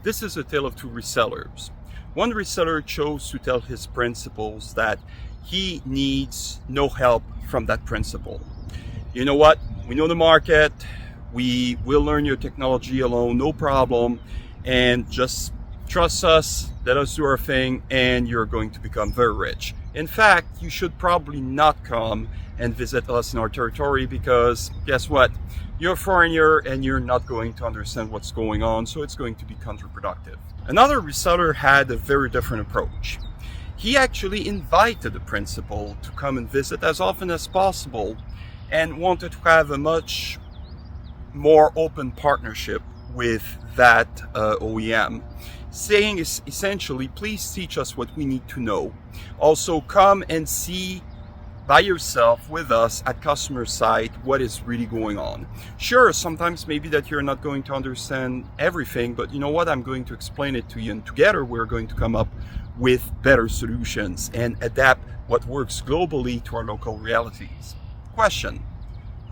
This is a tale of two resellers. One reseller chose to tell his principals that he needs no help from that principal. You know what? We know the market. We will learn your technology alone, no problem. And just trust us, let us do our thing, and you're going to become very rich. In fact, you should probably not come and visit us in our territory because guess what? You're a foreigner and you're not going to understand what's going on, so it's going to be counterproductive. Another reseller had a very different approach. He actually invited the principal to come and visit as often as possible and wanted to have a much more open partnership with that OEM, saying essentially, please teach us what we need to know. Also, come and see by yourself with us at customer site what is really going on. Sure, sometimes maybe that you're not going to understand everything, but you know what? I'm going to explain it to you, and together we're going to come up with better solutions and adapt what works globally to our local realities. Question: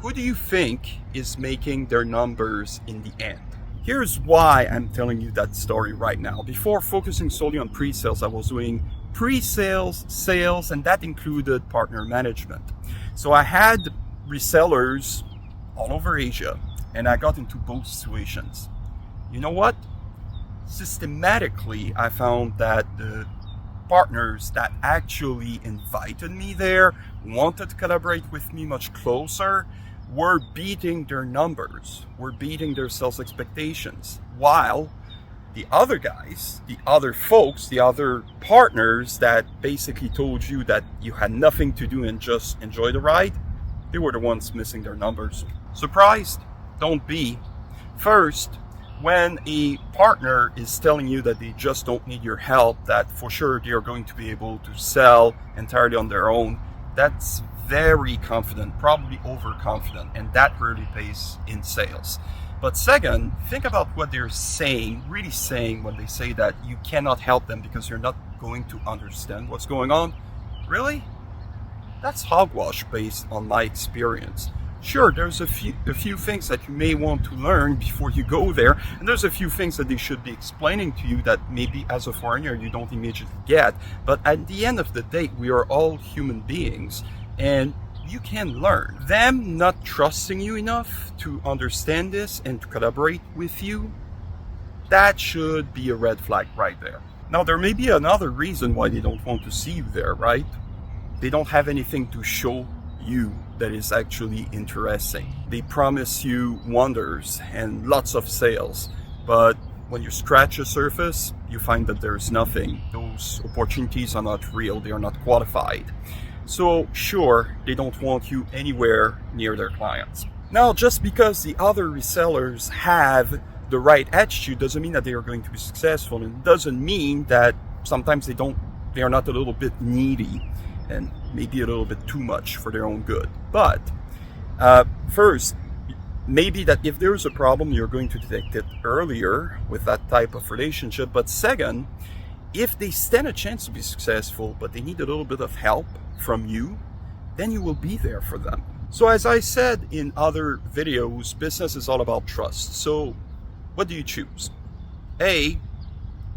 who do you think is making their numbers in the end? Here's why I'm telling you that story right now. Before focusing solely on pre-sales, I was doing pre-sales, sales, and that included partner management. So I had resellers all over Asia, and I got into both situations. You know what? Systematically, I found that the partners that actually invited me there, wanted to collaborate with me much closer, were beating their numbers, were beating their sales expectations, while the other guys, the other folks, the other partners that basically told you that you had nothing to do and just enjoy the ride, they were the ones missing their numbers. Surprised? Don't be. First, when a partner is telling you that they just don't need your help, that for sure they are going to be able to sell entirely on their own, that's very confident, probably overconfident, and that really pays in sales. But second, think about what they're saying, really saying when they say that you cannot help them because you're not going to understand what's going on. Really? That's hogwash based on my experience. Sure, there's a few things that you may want to learn before you go there, and there's a few things that they should be explaining to you that maybe as a foreigner you don't immediately get. But at the end of the day, we are all human beings, and you can learn. Them not trusting you enough to understand this and to collaborate with you, that should be a red flag right there. Now, there may be another reason why they don't want to see you there, right? They don't have anything to show you that is actually interesting. They promise you wonders and lots of sales, but when you scratch the surface, you find that there's nothing. Those opportunities are not real, they are not qualified. So sure, they don't want you anywhere near their clients. Now, just because the other resellers have the right attitude doesn't mean that they are going to be successful, and doesn't mean that sometimes they are not a little bit needy and maybe a little bit too much for their own good. But first, maybe that if there's a problem, you're going to detect it earlier with that type of relationship. But second, if they stand a chance to be successful, but they need a little bit of help from you, then you will be there for them. So as I said in other videos, business is all about trust. So what do you choose? A,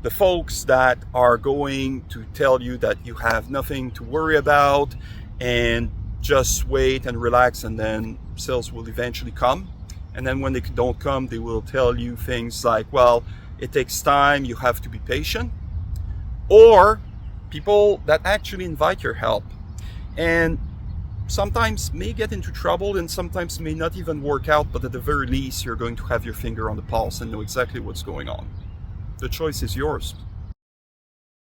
the folks that are going to tell you that you have nothing to worry about and just wait and relax, and then sales will eventually come. And then when they don't come, they will tell you things like, well, it takes time, you have to be patient. Or people that actually invite your help and sometimes may get into trouble and sometimes may not even work out, but at the very least, you're going to have your finger on the pulse and know exactly what's going on. The choice is yours.